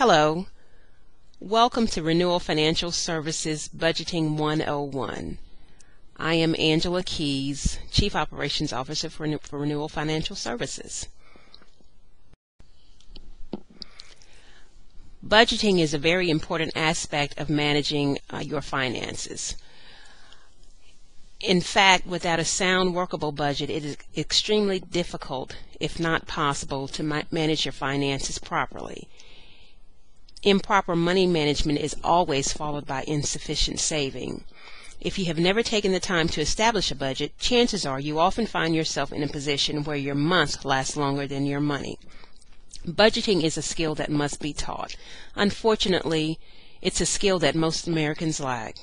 Hello, welcome to Renewal Financial Services Budgeting 101. I am Angela Keys, Chief Operations Officer for Renewal Financial Services. Budgeting is a very important aspect of managing your finances. In fact, without a sound, workable budget, it is extremely difficult, if not possible, to manage your finances properly. Improper money management is always followed by insufficient saving. If you have never taken the time to establish a budget, chances are you often find yourself in a position where your month lasts longer than your money. Budgeting is a skill that must be taught. Unfortunately, it's a skill that most Americans lack.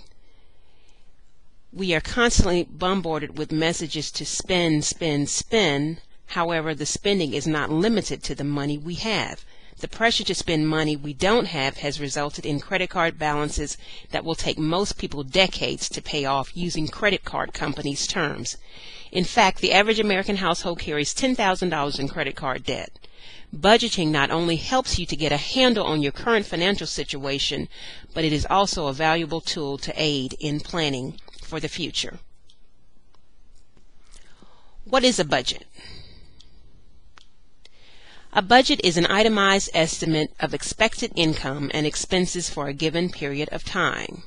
We are constantly bombarded with messages to spend, spend, spend. However, the spending is not limited to the money we have. The pressure to spend money we don't have has resulted in credit card balances that will take most people decades to pay off using credit card companies' terms. In fact, the average American household carries $10,000 in credit card debt. Budgeting not only helps you to get a handle on your current financial situation, but it is also a valuable tool to aid in planning for the future. What is a budget? A budget is an itemized estimate of expected income and expenses for a given period of time.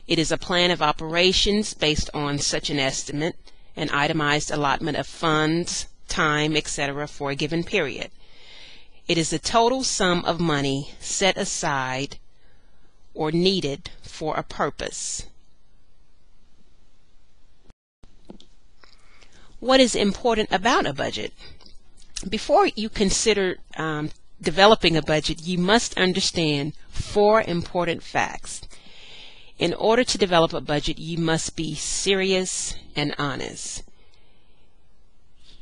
It is a plan of operations based on such an estimate, an itemized allotment of funds, time, etc. for a given period. It is the total sum of money set aside or needed for a purpose. What is important about a budget? Before you consider developing a budget, you must understand 4 important facts. In order to develop a budget, you must be serious and honest.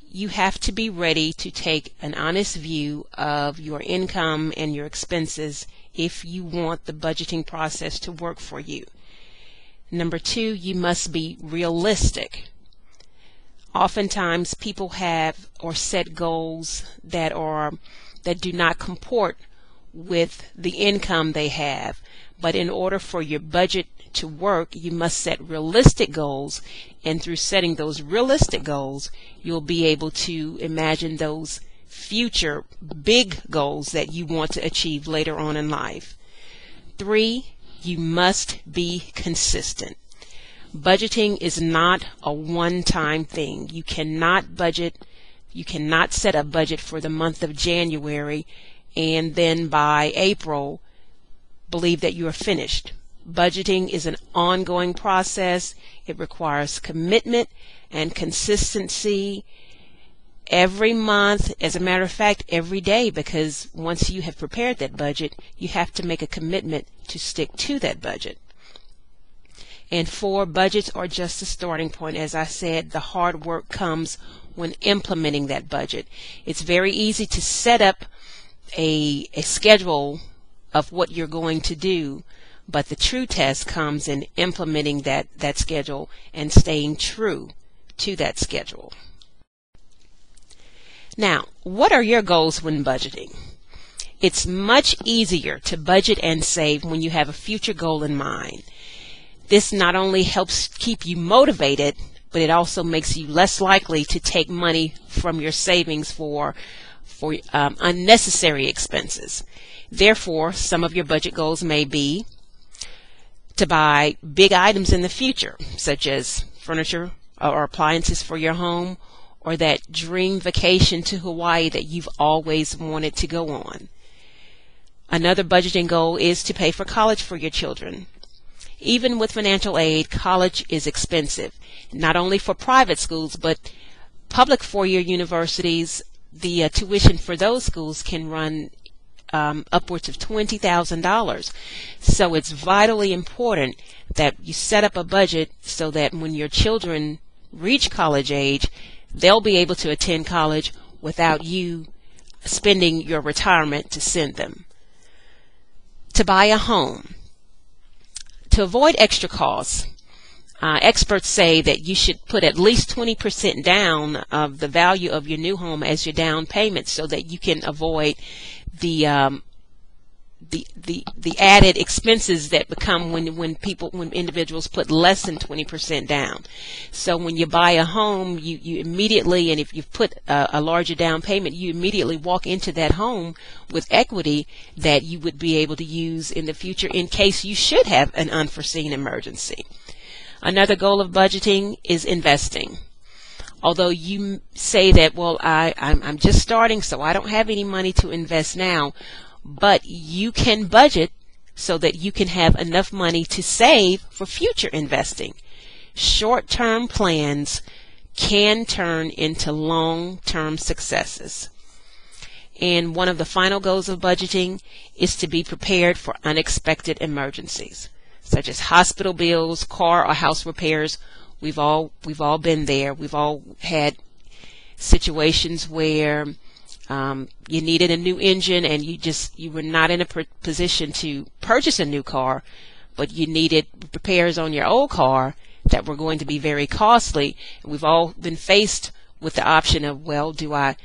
You have to be ready to take an honest view of your income and your expenses if you want the budgeting process to work for you. Number 2, you must be realistic. Oftentimes people have or set goals that do not comport with the income they have. But in order for your budget to work, you must set realistic goals, and through setting those realistic goals, you'll be able to imagine those future big goals that you want to achieve later on in life. 3, you must be consistent. Budgeting is not a one-time thing. You cannot set a budget for the month of January and then by April believe that you are finished. Budgeting is an ongoing process. It requires commitment and consistency every month, as a matter of fact, every day, because once you have prepared that budget, you have to make a commitment to stick to that budget. And 4, budgets are just a starting point. As I said, the hard work comes when implementing that budget. It's very easy to set up a schedule of what you're going to do, but the true test comes in implementing that schedule and staying true to that schedule. Now, what are your goals when budgeting? It's much easier to budget and save when you have a future goal in mind. This not only helps keep you motivated, but it also makes you less likely to take money from your savings for unnecessary expenses. Therefore, some of your budget goals may be to buy big items in the future, such as furniture or appliances for your home, or that dream vacation to Hawaii that you've always wanted to go on. Another budgeting goal is to pay for college for your children. Even with financial aid, college is expensive, not only for private schools, but public four-year universities. The tuition for those schools can run upwards of $20,000. So it's vitally important that you set up a budget so that when your children reach college age, they'll be able to attend college without you spending your retirement to send them. To buy a home. To avoid extra costs, experts say that you should put at least 20% down of the value of your new home as your down payment so that you can avoid the the added expenses that become when individuals put less than 20% down. So when you buy a home, you immediately, and if you've put a larger down payment, you immediately walk into that home with equity that you would be able to use in the future in case you should have an unforeseen emergency. Another goal of budgeting is investing. Although you say that, well, I'm just starting, so I don't have any money to invest now, but you can budget so that you can have enough money to save for future investing. Short-term plans can turn into long-term successes. And one of the final goals of budgeting is to be prepared for unexpected emergencies, such as hospital bills, car or house repairs. We've all been there. We've all had situations where you needed a new engine and you were not in a position to purchase a new car, but you needed repairs on your old car that were going to be very costly. And we've all been faced with the option of, well, do I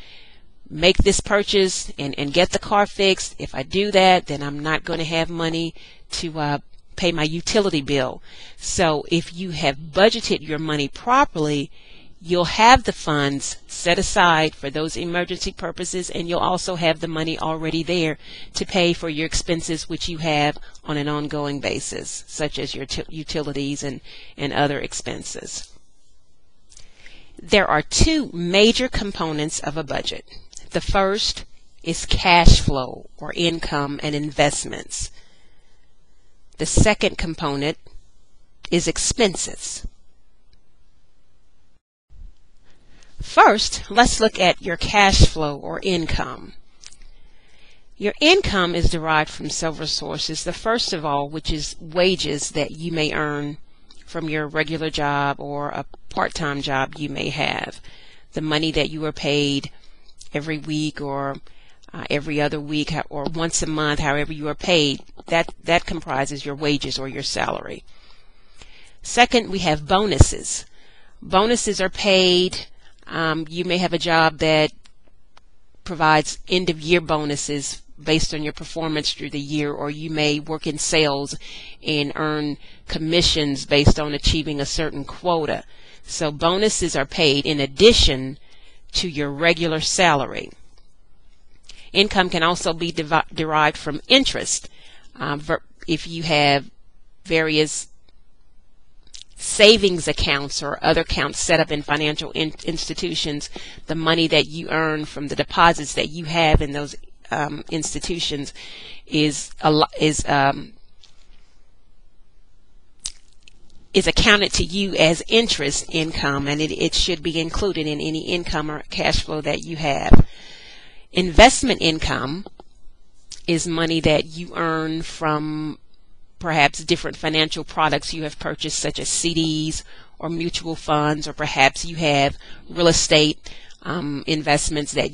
make this purchase and get the car fixed? If I do that, then I'm not going to have money to pay my utility bill. So if you have budgeted your money properly, you'll have the funds set aside for those emergency purposes, and you'll also have the money already there to pay for your expenses which you have on an ongoing basis, such as your utilities and other expenses. There are two major components of a budget. The first is cash flow or income and investments. The second component is expenses. First, let's look at your cash flow or income. Your income is derived from several sources. The first of all, which is wages that you may earn from your regular job or a part-time job you may have. The money that you are paid every week or every other week or once a month, however you are paid, that comprises your wages or your salary. Second, we have bonuses. Bonuses are paid. You may have a job that provides end-of-year bonuses based on your performance through the year, or you may work in sales and earn commissions based on achieving a certain quota. So bonuses are paid in addition to your regular salary. Income can also be derived from interest. If you have various savings accounts or other accounts set up in financial institutions, the money that you earn from the deposits that you have in those institutions is accounted to you as interest income, and it should be included in any income or cash flow that you have. Investment income is money that you earn from perhaps different financial products you have purchased, such as CDs or mutual funds, or perhaps you have real estate investments that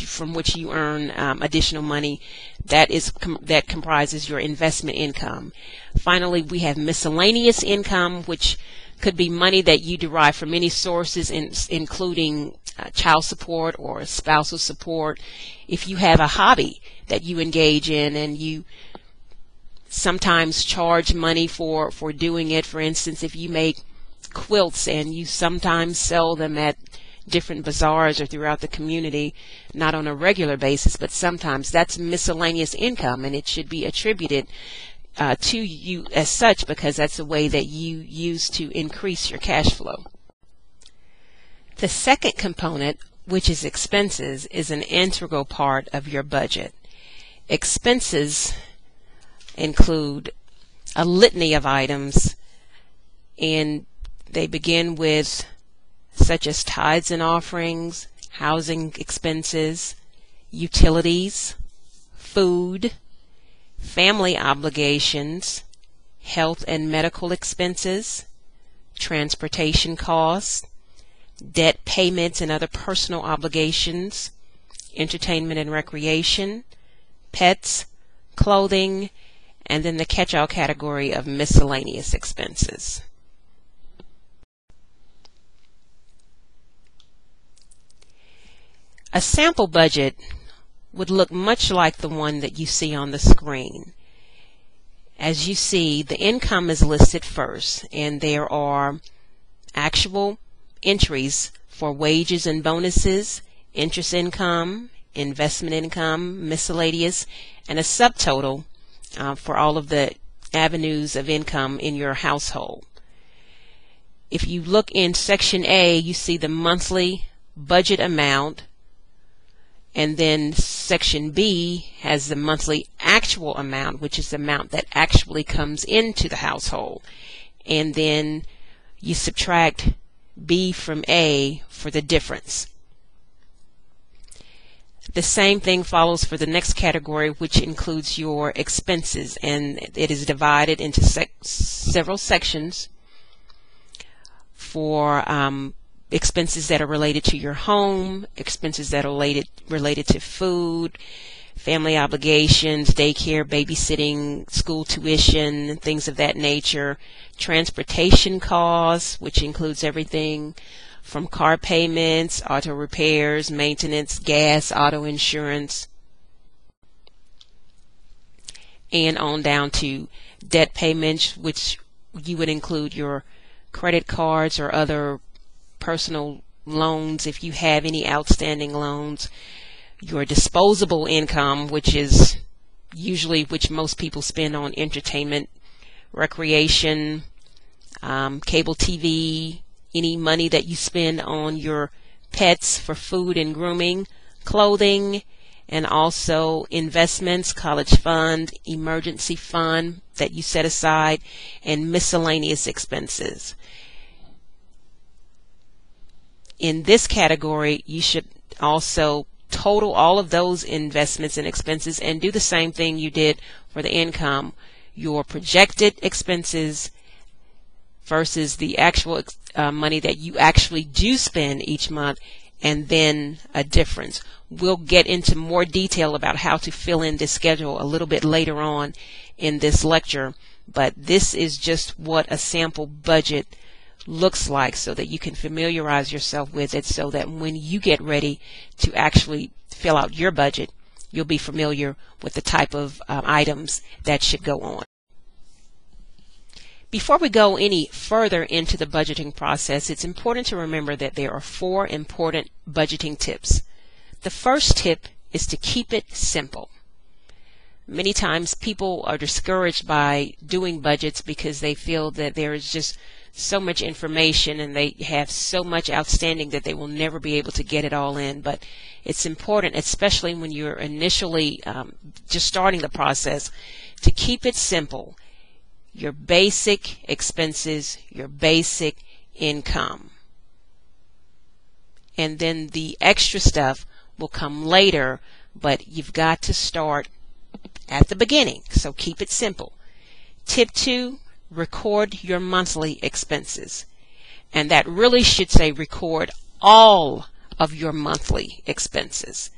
from which you earn additional money. That comprises your investment income. Finally, we have miscellaneous income, which could be money that you derive from many sources, including child support or spousal support. If you have a hobby that you engage in and you sometimes charge money for doing it, for instance, if you make quilts and you sometimes sell them at different bazaars or throughout the community, not on a regular basis, but sometimes, that's miscellaneous income, and it should be attributed to you as such, because that's a way that you use to increase your cash flow. The second component, which is expenses, is an integral part of your budget. Expenses include a litany of items, and they begin with such as tithes and offerings, housing expenses, utilities, food, family obligations, health and medical expenses, transportation costs, debt payments and other personal obligations, entertainment and recreation, pets, clothing, and then the catch-all category of miscellaneous expenses. A sample budget would look much like the one that you see on the screen. As you see, the income is listed first, and there are actual entries for wages and bonuses, interest income, investment income, miscellaneous, and a subtotal for all of the avenues of income in your household. If you look in section A, you see the monthly budget amount, and then section B has the monthly actual amount, which is the amount that actually comes into the household, and then you subtract B from A for the difference. The same thing follows for the next category, which includes your expenses, and it is divided into several sections for expenses that are related to your home, expenses that are related to food, family obligations, daycare, babysitting, school tuition, things of that nature, transportation costs, which includes everything from car payments, auto repairs, maintenance, gas, auto insurance, and on down to debt payments, which you would include your credit cards or other personal loans if you have any outstanding loans, your disposable income, which is usually which most people spend on entertainment, recreation, cable TV, any money that you spend on your pets for food and grooming, clothing, and also investments, college fund, emergency fund that you set aside, and miscellaneous expenses. In this category, you should also total all of those investments and expenses and do the same thing you did for the income, your projected expenses versus the actual money that you actually do spend each month, and then a difference. We'll get into more detail about how to fill in this schedule a little bit later on in this lecture, but this is just what a sample budget looks like so that you can familiarize yourself with it, so that when you get ready to actually fill out your budget, you'll be familiar with the type of items that should go on. Before we go any further into the budgeting process, it's important to remember that there are 4 important budgeting tips. The first tip is to keep it simple. Many times people are discouraged by doing budgets because they feel that there is just so much information and they have so much outstanding that they will never be able to get it all in. But it's important, especially when you're initially just starting the process, to keep it simple. Your basic expenses, your basic income. And then the extra stuff will come later, but you've got to start at the beginning. So keep it simple. Tip 2, record your monthly expenses. And that really should say record all of your monthly expenses.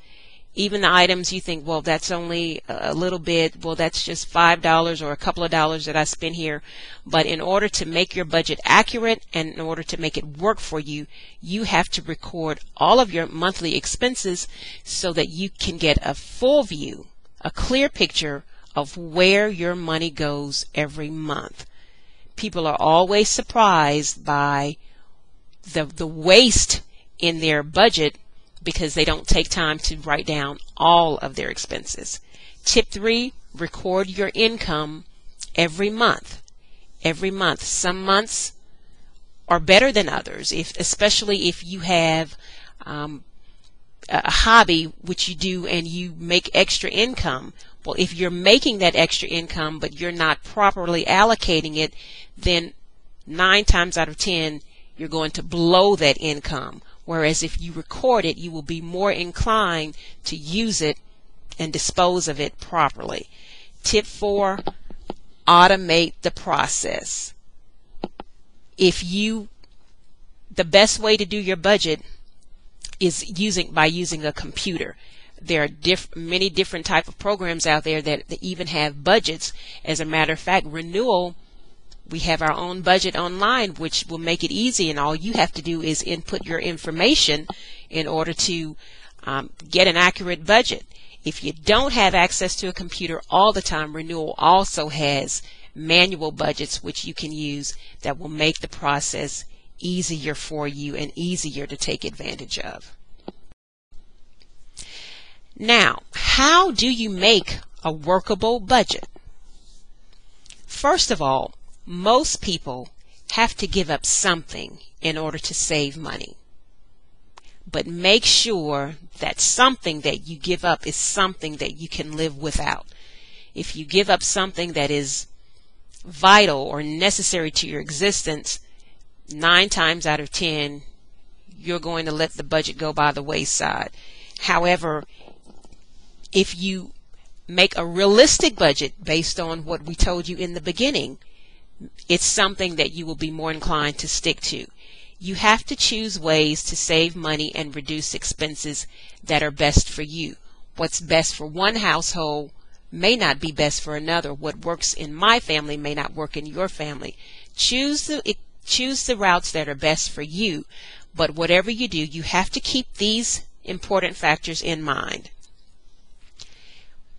Even the items you think, well, that's only a little bit, well, that's just $5 or a couple of dollars that I spent here. But in order to make your budget accurate and in order to make it work for you, you have to record all of your monthly expenses so that you can get a full view, a clear picture of where your money goes every month. People are always surprised by the waste in their budget because they don't take time to write down all of their expenses. Tip 3, record your income every month. Every month. Some months are better than others, especially if you have a hobby which you do and you make extra income. Well, if you're making that extra income but you're not properly allocating it, then 9 times out of 10 you're going to blow that income. Whereas if you record it, you will be more inclined to use it and dispose of it properly. Tip 4, automate the process. The best way to do your budget is by using a computer. There are many different type of programs out there that even have budgets. As a matter of fact, Renewal, we have our own budget online, which will make it easy, and all you have to do is input your information in order to get an accurate budget. If you don't have access to a computer all the time, Renewal also has manual budgets which you can use that will make the process easier for you and easier to take advantage of. Now, how do you make a workable budget? First of all, most people have to give up something in order to save money. But make sure that something that you give up is something that you can live without. If you give up something that is vital or necessary to your existence, 9 times out of 10, you're going to let the budget go by the wayside. However, if you make a realistic budget based on what we told you in the beginning, it's something that you will be more inclined to stick to. You have to choose ways to save money and reduce expenses that are best for you. What's best for one household may not be best for another. What works in my family may not work in your family. Choose the routes that are best for you, but whatever you do, you have to keep these important factors in mind.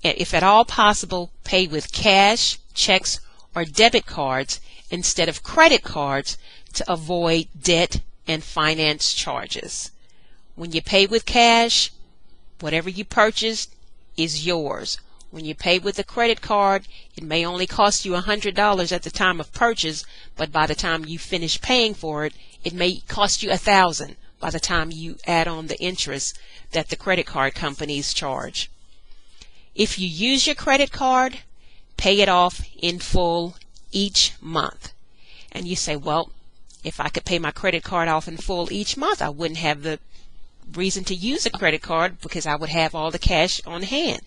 If at all possible, pay with cash, checks, or debit cards instead of credit cards to avoid debt and finance charges. When you pay with cash, whatever you purchased is yours. When you pay with a credit card, it may only cost you $100 at the time of purchase, but by the time you finish paying for it, it may cost you $1,000 by the time you add on the interest that the credit card companies charge. If you use your credit card, pay it off in full each month. And you say, well, if I could pay my credit card off in full each month, I wouldn't have the reason to use a credit card because I would have all the cash on hand.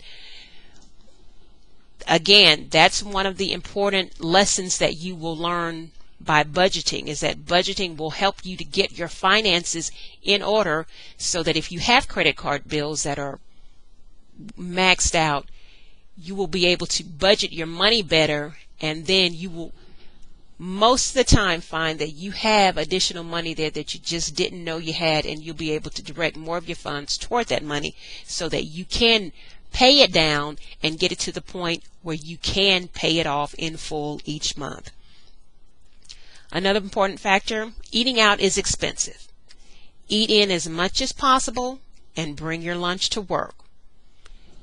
Again, that's one of the important lessons that you will learn by budgeting, is that budgeting will help you to get your finances in order so that if you have credit card bills that are maxed out, you will be able to budget your money better, and then you will most of the time find that you have additional money there that you just didn't know you had, and you'll be able to direct more of your funds toward that money so that you can pay it down and get it to the point where you can pay it off in full each month. Another important factor, eating out is expensive. Eat in as much as possible and bring your lunch to work.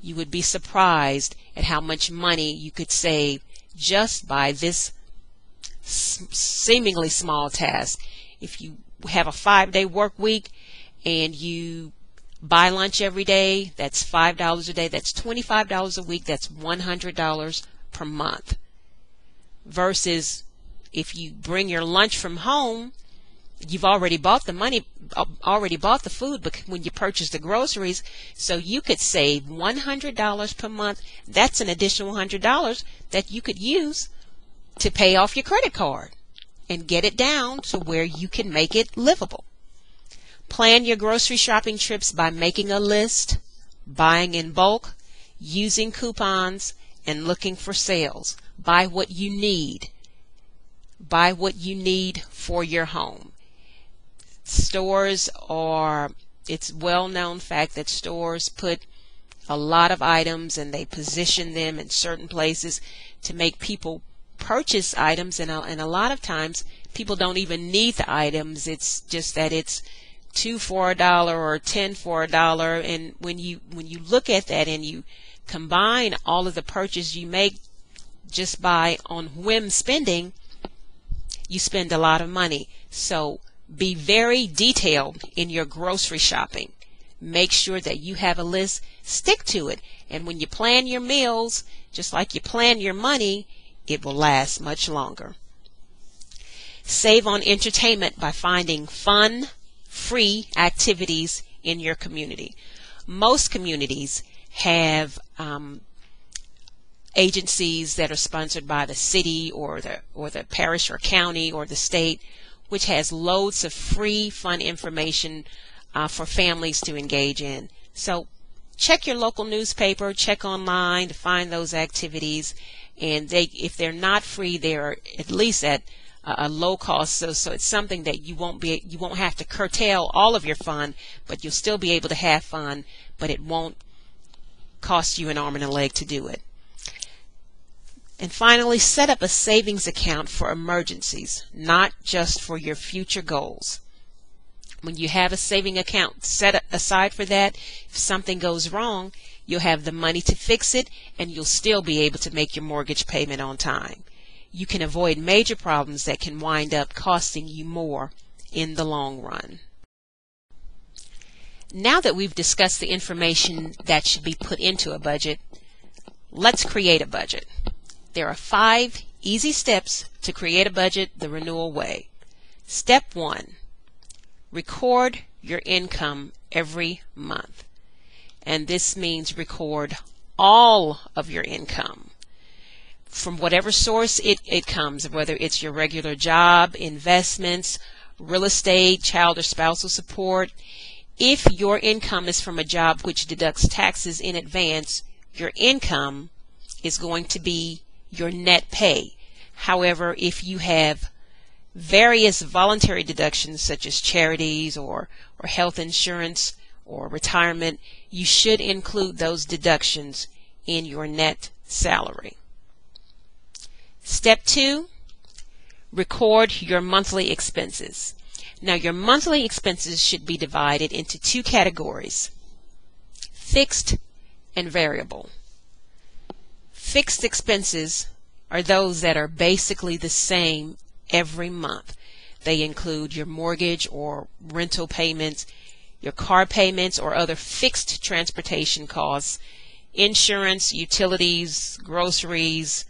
You would be surprised at how much money you could save just by this seemingly small task. If you have a 5-day work week and you buy lunch every day, that's $5 a day, that's $25 a week, that's $100 per month. Versus if you bring your lunch from home, you've already bought the food when you purchase the groceries, so you could save $100 per month. That's an additional $100 that you could use to pay off your credit card and get it down to where you can make it livable. Plan your grocery shopping trips by making a list, buying in bulk, using coupons, and looking for sales. Buy what you need. Buy what you need for your home. It's well-known fact that stores put a lot of items and they position them in certain places to make people purchase items, and a lot of times people don't even need the items. It's just that it's 2 for $1 or 10 for $1, and when you look at that and you combine all of the purchases you make just by on whim spending, you spend a lot of money. So be very detailed in your grocery shopping. Make sure that you have a list, stick to it, and when you plan your meals, just like you plan your money, it will last much longer. Save on entertainment by finding fun, free activities in your community. Most communities have agencies that are sponsored by the city or the parish or county or the state, which has loads of free fun information for families to engage in. So check your local newspaper, check online to find those activities, and if they're not free, they're at least at a low cost, so it's something that you won't have to curtail all of your fun, but you'll still be able to have fun, but it won't cost you an arm and a leg to do it. And finally, set up a savings account for emergencies, not just for your future goals. When you have a saving account set aside for that, if something goes wrong, you'll have the money to fix it, and you'll still be able to make your mortgage payment on time. You can avoid major problems that can wind up costing you more in the long run. Now that we've discussed the information that should be put into a budget, let's create a budget. There are 5 easy steps to create a budget the renewal way. Step 1. Record your income every month. And this means record all of your income from whatever source it comes, whether it's your regular job, investments, real estate, child or spousal support. If your income is from a job which deducts taxes in advance, your income is going to be your net pay. However, if you have various voluntary deductions such as charities or health insurance or retirement, you should include those deductions in your net salary. Step 2, record your monthly expenses. Now, your monthly expenses should be divided into 2 categories: fixed and variable. Fixed expenses are those that are basically the same every month. They include your mortgage or rental payments, your car payments or other fixed transportation costs, insurance, utilities, groceries,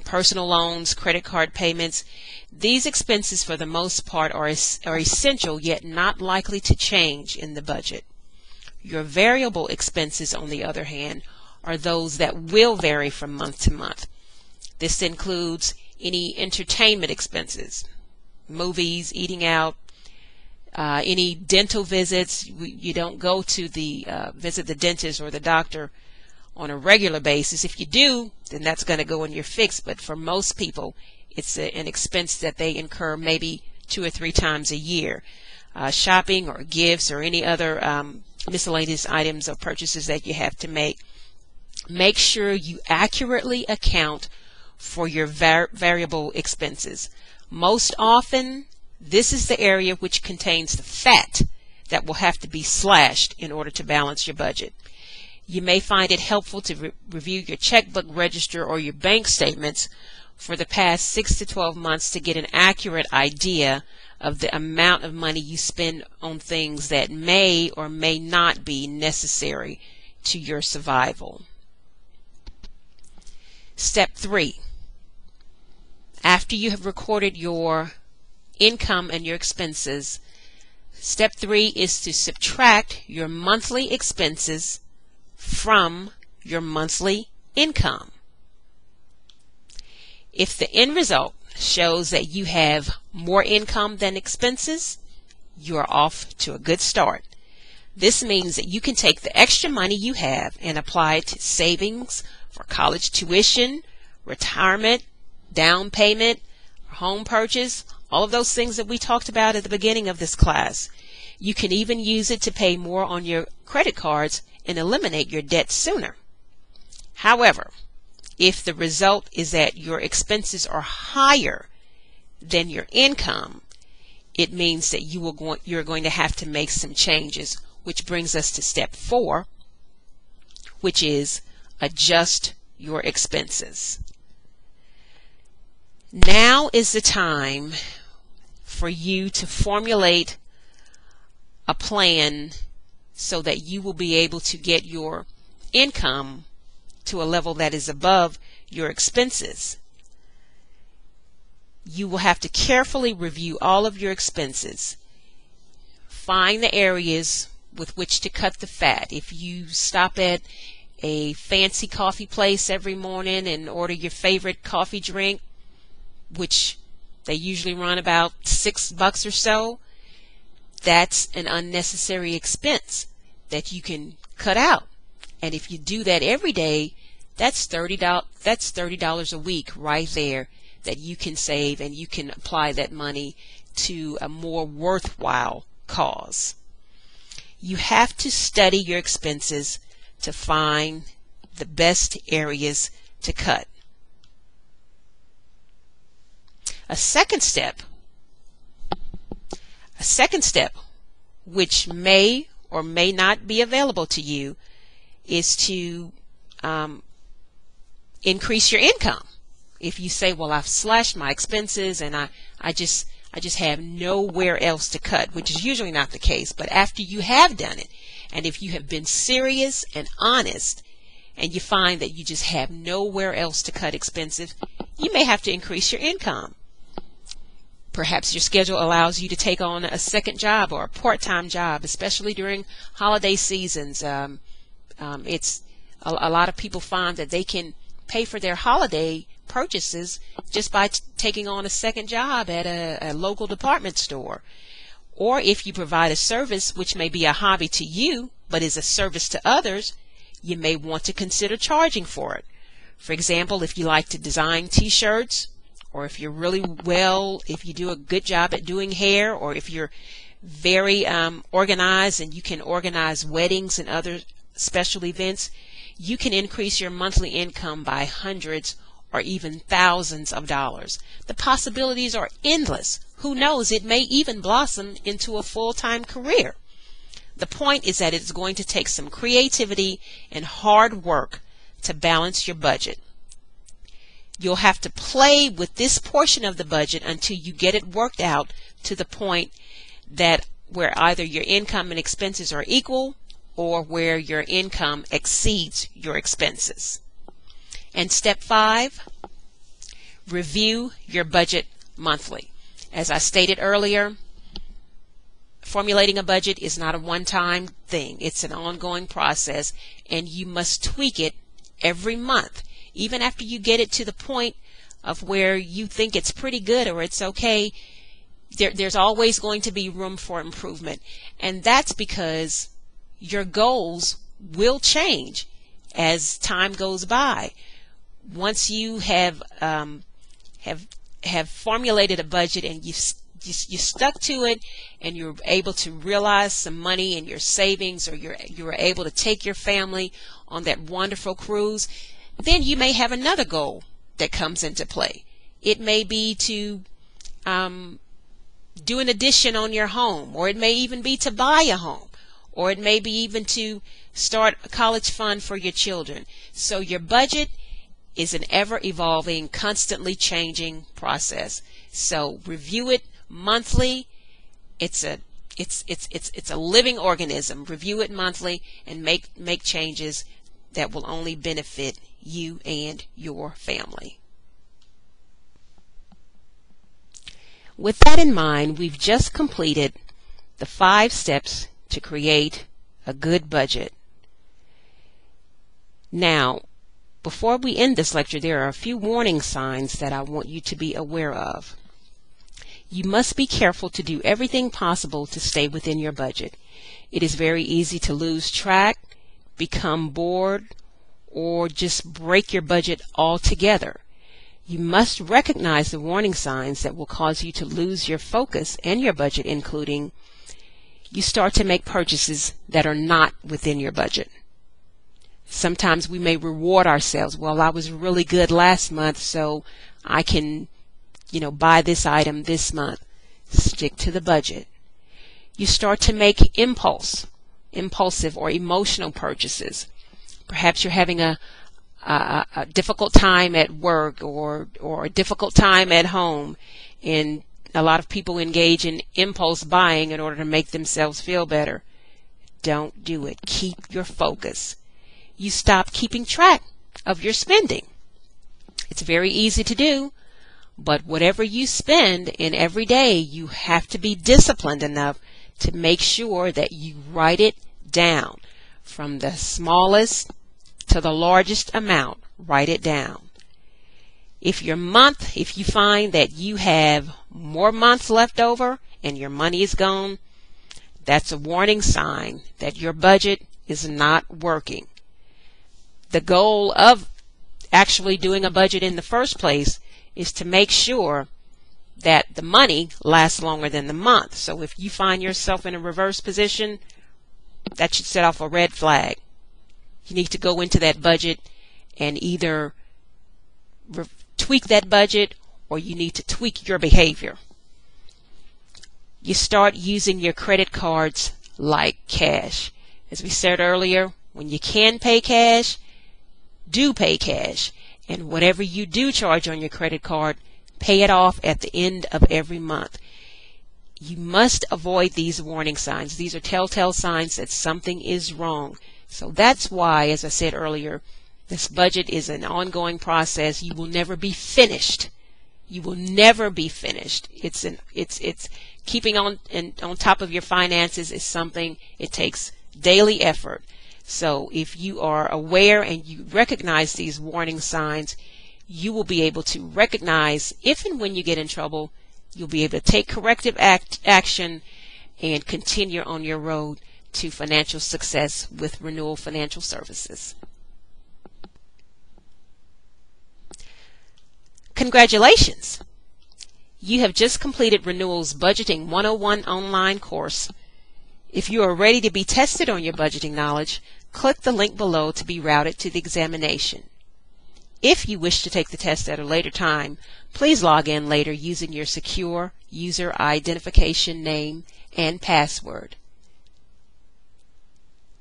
personal loans, credit card payments. These expenses for the most part are essential yet not likely to change in the budget. Your variable expenses, on the other hand, are those that will vary from month to month. This includes any entertainment expenses, movies, eating out, any dental visits. You don't go to visit the dentist or the doctor on a regular basis. If you do, then that's going to go in your fixed, but for most people it's an expense that they incur maybe 2 or 3 times a year. Shopping or gifts or any other miscellaneous items or purchases that you have to make. Make sure you accurately account for your variable expenses. Most often, this is the area which contains the fat that will have to be slashed in order to balance your budget. You may find it helpful to review your checkbook register or your bank statements for the past 6 to 12 months to get an accurate idea of the amount of money you spend on things that may or may not be necessary to your survival. Step 3. After you have recorded your income and your expenses, step 3 is to subtract your monthly expenses from your monthly income. If the end result shows that you have more income than expenses, you are off to a good start. This means that you can take the extra money you have and apply it to savings for college tuition, retirement, down payment, home purchase, all of those things that we talked about at the beginning of this class. You can even use it to pay more on your credit cards and eliminate your debt sooner. However, if the result is that your expenses are higher than your income, it means that you're going to have to make some changes, which brings us to step 4, which is adjust your expenses. Now is the time for you to formulate a plan so that you will be able to get your income to a level that is above your expenses. You will have to carefully review all of your expenses. Find the areas with which to cut the fat. If you stop at a fancy coffee place every morning and order your favorite coffee drink, which they usually run about $6 or so, that's an unnecessary expense that you can cut out. And if you do that every day, that's $30 a week right there that you can save, and you can apply that money to a more worthwhile cause. You have to study your expenses to find the best areas to cut. A second step, which may or may not be available to you, is to increase your income. If you say, well, I've slashed my expenses and I just have nowhere else to cut, which is usually not the case, but after you have done it, and if you have been serious and honest, and you find that you just have nowhere else to cut expenses, you may have to increase your income. Perhaps your schedule allows you to take on a second job or a part-time job, especially during holiday seasons. It's a lot of people find that they can pay for their holiday purchases just by taking on a second job at a local department store. Or if you provide a service which may be a hobby to you but is a service to others, you may want to consider charging for it. For example, if you like to design t-shirts, or if if you do a good job at doing hair, or if you're very organized and you can organize weddings and other special events, you can increase your monthly income by hundreds or even thousands of dollars. The possibilities are endless. Who knows, it may even blossom into a full-time career. The point is that it's going to take some creativity and hard work to balance your budget. You'll have to play with this portion of the budget until you get it worked out to the point that where either your income and expenses are equal or where your income exceeds your expenses. And step 5, review your budget monthly. As I stated earlier, formulating a budget is not a one-time thing. It's an ongoing process, and you must tweak it every month. Even after you get it to the point of where you think it's pretty good or it's okay, there's always going to be room for improvement. And that's because your goals will change as time goes by. Once you have formulated a budget and you stuck to it, and you're able to realize some money in your savings, or you're able to take your family on that wonderful cruise, then you may have another goal that comes into play. It may be to do an addition on your home, or it may even be to buy a home, or it may be even to start a college fund for your children. So your budget is an ever-evolving, constantly changing process. So review it monthly. It's a living organism. Review it monthly and make changes that will only benefit you and your family. With that in mind, we've just completed the 5 steps to create a good budget. Now, before we end this lecture, there are a few warning signs that I want you to be aware of. You must be careful to do everything possible to stay within your budget. It is very easy to lose track, become bored, or just break your budget altogether. You must recognize the warning signs that will cause you to lose your focus and your budget, including you start to make purchases that are not within your budget. Sometimes we may reward ourselves. Well, I was really good last month, so I can, buy this item this month. Stick to the budget. You start to make impulsive or emotional purchases. Perhaps you're having a difficult time at work or a difficult time at home, and a lot of people engage in impulse buying in order to make themselves feel better. Don't do it. Keep your focus. You stop keeping track of your spending. It's very easy to do, but whatever you spend in every day, you have to be disciplined enough to make sure that you write it down. From the smallest to the largest amount, write it down. If you find that you have more months left over and your money is gone, that's a warning sign that your budget is not working. The goal of actually doing a budget in the first place is to make sure that the money lasts longer than the month. So if you find yourself in a reverse position, that should set off a red flag. You need to go into that budget and either tweak that budget, or you need to tweak your behavior. You start using your credit cards like cash. As we said earlier, when you can pay cash, do pay cash. And whatever you do charge on your credit card, pay it off at the end of every month. You must avoid these warning signs. These are telltale signs that something is wrong. So that's why, as I said earlier, this budget is an ongoing process. You will never be finished. You will never be finished. It's keeping on top of your finances is something, it takes daily effort. So if you are aware and you recognize these warning signs, you will be able to recognize if and when you get in trouble. You'll be able to take corrective action and continue on your road to financial success with Renewal Financial Services. Congratulations! You have just completed Renewal's Budgeting 101 online course. If you are ready to be tested on your budgeting knowledge, click the link below to be routed to the examination. If you wish to take the test at a later time, please log in later using your secure user identification name and password.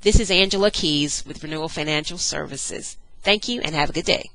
This is Angela Keys with Renewal Financial Services. Thank you and have a good day.